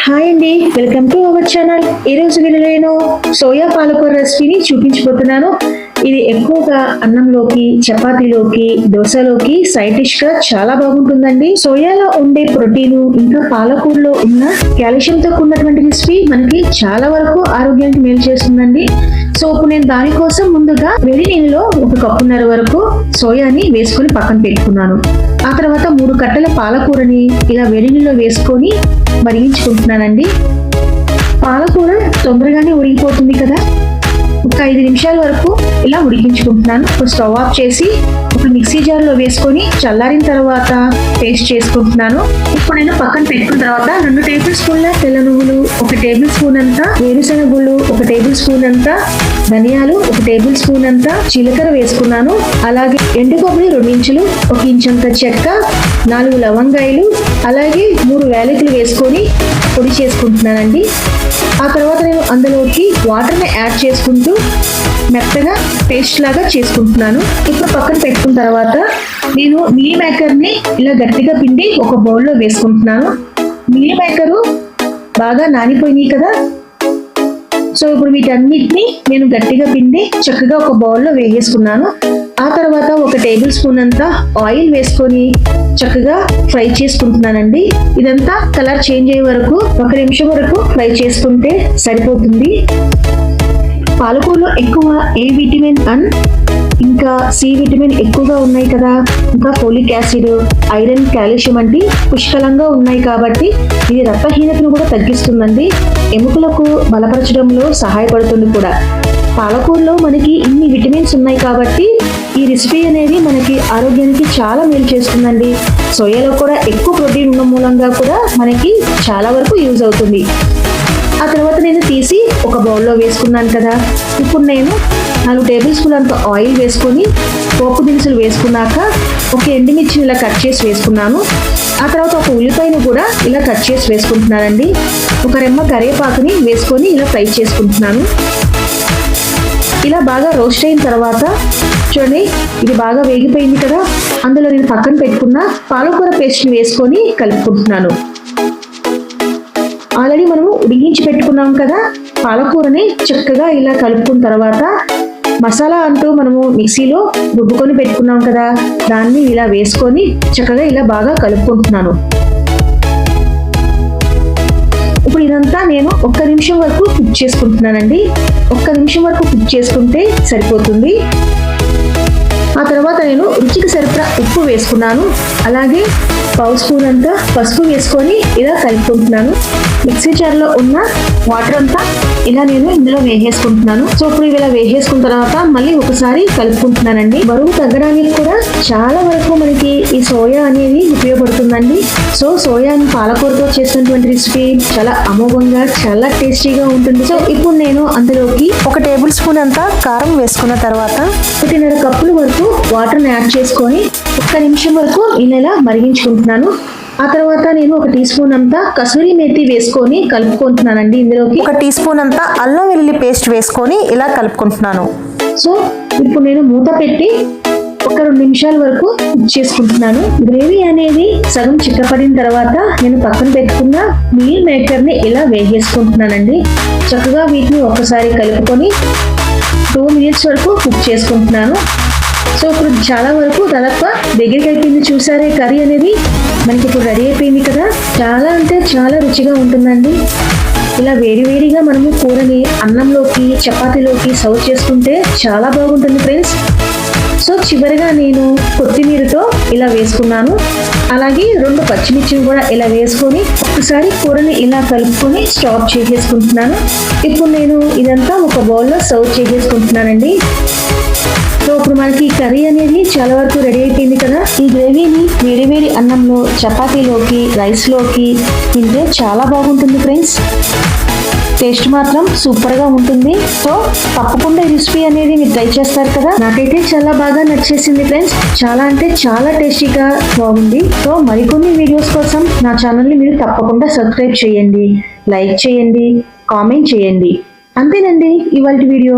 Hi అండి, welcome to our channel. ఈ రోజు నేను సోయా పాలకూర రెసిపీని చూపించబోతున్నాను. ఇది ఎక్కువగా అన్నంలోకి, చపాతీలోకి, దోశలోకి సైడ్ డిష్ గా చాలా బాగుంటుందండి. సోయాలో ఉండే ప్రోటీన్ ఇంకా పాలకూరలో ఉన్న కాల్షియంతో కూడినటువంటి రెసిపీ మనకి చాలా వరకు ఆరోగ్యానికి మేలు చేస్తుందండి. సో ఇప్పుడు నేను దానికోసం ముందుగా వేడి నీళ్ళలో 1 కప్పున్నర వరకు సోయాని వేసుకొని పక్కన పెట్టుకున్నాను. ఆ తర్వాత 3 కట్టల పాలకూరని ఇలా వేడి నీళ్ళలో వేసుకొని మరిగించుకుంటున్నానండి. పాలకూర తొందరగానే ఉడికిపోతుంది కదా, ఒక 5 నిమిషాల వరకు ఇలా ఉడికించుకుంటున్నాను. ఇప్పుడు స్టవ్ ఆఫ్ చేసి ఒక మిక్సీ జార్లో వేసుకొని చల్లారిన తర్వాత పేస్ట్ చేసుకుంటున్నాను. ఇప్పుడు నేను పక్కన పెట్టుకున్న తర్వాత 2 టేబుల్ స్పూన్ల తెల్ల నువ్వులు, 1 టేబుల్ స్పూన్ అంతా వేరుశనగుళ్ళు, 1 టేబుల్ స్పూన్ అంతా ధనియాలు, 1 టేబుల్ స్పూన్ అంతా జీలకర్ర వేసుకున్నాను. అలాగే ఎండు కొబ్బరి 2 ఇంచులు, 1 ఇంచంత చెక్క, 4 లవంగాయలు, అలాగే 3 యాలకులు వేసుకొని పొడి చేసుకుంటున్నానండి. ఆ తర్వాత నేను అందులోకి వాటర్ని యాడ్ చేసుకుంటూ మెత్తగా పేస్ట్ లాగా చేసుకుంటున్నాను. ఇప్పుడు పక్కన పెట్టుకున్న తర్వాత నేను మిల్ మేకర్ని ఇలా గట్టిగా పిండి ఒక బౌల్లో వేసుకుంటున్నాను. మిల్ మేకరు బాగా నానిపోయినాయి కదా, సో ఇప్పుడు వీటన్నిటిని నేను గట్టిగా పిండి చక్కగా ఒక బౌల్లో వేసేసుకున్నాను. ఆ తర్వాత 1 టేబుల్ స్పూన్ అంతా ఆయిల్ వేసుకొని చక్కగా ఫ్రై చేసుకుంటున్నానండి. ఇదంతా కలర్ చేంజ్ అయ్యే వరకు 1 నిమిషం వరకు ఫ్రై చేసుకుంటే సరిపోతుంది. పాలకూరలో ఎక్కువ ఏ విటమిన్ అండ్ ఇంకా సి విటమిన్ ఎక్కువగా ఉన్నాయి కదా, ఇంకా ఫోలిక్ యాసిడ్, ఐరన్, కాల్షియం వంటి పుష్కలంగా ఉన్నాయి కాబట్టి ఇది రక్తహీనతను కూడా తగ్గిస్తుందండి. ఎముకలకు బలపరచడంలో సహాయపడుతుంది కూడా. పాలకూరలో మనకి ఇన్ని విటమిన్స్ ఉన్నాయి కాబట్టి ఈ రెసిపీ అనేది మనకి ఆరోగ్యానికి చాలా మేలు చేస్తుందండి. సోయాలో కూడా ఎక్కువ ప్రోటీన్ ఉన్న మూలంగా కూడా మనకి చాలా వరకు యూజ్ అవుతుంది. ఆ తర్వాత నేను తీసి ఒక బౌల్లో వేసుకున్నాను కదా, ఇప్పుడు నేను 4 టేబుల్ స్పూన్ అంత ఆయిల్ వేసుకొని పోపు దినుసులు వేసుకున్నాక 1 ఎండుమిర్చిని ఇలా కట్ చేసి వేసుకున్నాను. ఆ తర్వాత 1 ఉల్లిపాయను కూడా ఇలా కట్ చేసి వేసుకుంటున్నానండి. 1 రెమ్మ కరివేపాకుని వేసుకొని ఇలా ఫ్రై చేసుకుంటున్నాను. ఇలా బాగా రోస్ట్ అయిన తర్వాత చూడండి, ఇది బాగా వేగిపోయింది కదా, అందులో నేను పక్కన పెట్టుకున్న పాలకూర పేస్ట్ని వేసుకొని కలుపుకుంటున్నాను. ఆల్రెడీ మనము ఉడికించి పెట్టుకున్నాం కదా పాలకూరని, చక్కగా ఇలా కలుపుకున్న తర్వాత మసాలా అంటూ మనము మిక్సీలో రుబ్బుకొని పెట్టుకున్నాం కదా, దాన్ని ఇలా వేసుకొని చక్కగా ఇలా బాగా కలుపుకుంటున్నాను. ఇప్పుడు ఇదంతా నేను 1 నిమిషం వరకు కుక్ చేసుకుంటున్నానండి. 1 నిమిషం వరకు కుక్ చేసుకుంటే సరిపోతుంది. ఆ తర్వాత నేను రుచికి సరిపడా ఉప్పు వేసుకున్నాను. అలాగే 1/2 స్పూన్ అంతా పసుపు వేసుకొని ఇలా కలుపుకుంటున్నాను. మిక్సీ జార్లో ఉన్న వాటర్ అంతా ఇలా నేను ఇందులో వేసేసుకుంటున్నాను. సో ఇప్పుడు ఇలా వేసేసుకున్న తర్వాత మళ్ళీ ఒకసారి కలుపుకుంటున్నానండి. బరువు తగ్గడానికి కూడా చాలా వరకు మనకి ఈ సోయా అనేది ఉపయోగపడుతుందండి. సో సోయాని పాలకూరతో చేసినటువంటి రెసిపీ చాలా అమోఘంగా, చాలా టేస్టీగా ఉంటుంది. సో ఇప్పుడు నేను అందులోకి 1 టేబుల్ స్పూన్ అంతా కారం వేసుకున్న తర్వాత 1.5 కప్పుల వరకు వాటర్ని యాడ్ చేసుకొని 1 నిమిషం వరకు ఇలా మరిగించుకుంటున్నాను. ఆ తర్వాత నేను 1 టీ స్పూన్ అంతా కసూరి మేతి వేసుకొని కలుపుకుంటున్నానండి. ఇందులోకి 1 టీ స్పూన్ అంతా అల్లం వెల్లుల్లి పేస్ట్ వేసుకొని ఇలా కలుపుకుంటున్నాను. సో ఇప్పుడు నేను మూత పెట్టి 1-2 నిమిషాల వరకు కుక్ చేసుకుంటున్నాను. గ్రేవీ అనేది సగం చిక్కపడిన తర్వాత నేను పక్కన పెట్టుకున్న మీల్ మేకర్ని ఇలా వేసేసుకుంటున్నానండి. చక్కగా వీటిని ఒకసారి కలుపుకొని 2 మినిట్స్ వరకు కుక్ చేసుకుంటున్నాను. సో ఇప్పుడు చాలా వరకు దాదాపు దగ్గరికి అయిపోయింది. చూసారే, కర్రీ అనేది మనకి ఇప్పుడు రెడీ అయిపోయింది కదా, చాలా అంటే చాలా రుచిగా ఉంటుందండి. ఇలా వేడివేడిగా మనము కూరని అన్నంలోకి, చపాతీలోకి సర్వ్ చేసుకుంటే చాలా బాగుంటుంది ఫ్రెండ్స్. సో చివరిగా నేను కొత్తిమీరతో ఇలా వేసుకున్నాను. అలాగే 2 పచ్చిమిర్చిని కూడా ఇలా వేసుకొని ఒకసారి కూరని ఇలా కలుపుకొని స్టాప్ చేసేసుకుంటున్నాను. ఇప్పుడు నేను ఇదంతా ఒక బౌల్లో సర్వ్ చేసేసుకుంటున్నానండి. సో ఇప్పుడు మనకి కర్రీ అనేది చాలా వరకు రెడీ అయిపోయింది కదా. ఈ గ్రేవీని వేడివేడి అన్నంలో, చపాతీలోకి, రైస్లోకి తింటే చాలా బాగుంటుంది ఫ్రెండ్స్. టేస్ట్ మాత్రం సూపర్గా ఉంటుంది. సో తప్పకుండా ఈ రెసిపీ అనేది మీరు ట్రై చేస్తారు కదా. నాకైతే చాలా బాగా నచ్చేసింది ఫ్రెండ్స్. చాలా అంటే చాలా టేస్టీగా బాగుంది. సో మరికొన్ని వీడియోస్ కోసం నా ఛానల్ని మీరు తప్పకుండా సబ్స్క్రైబ్ చేయండి, లైక్ చేయండి, కామెంట్ చేయండి. అంతేనండి ఇవాళ వీడియో.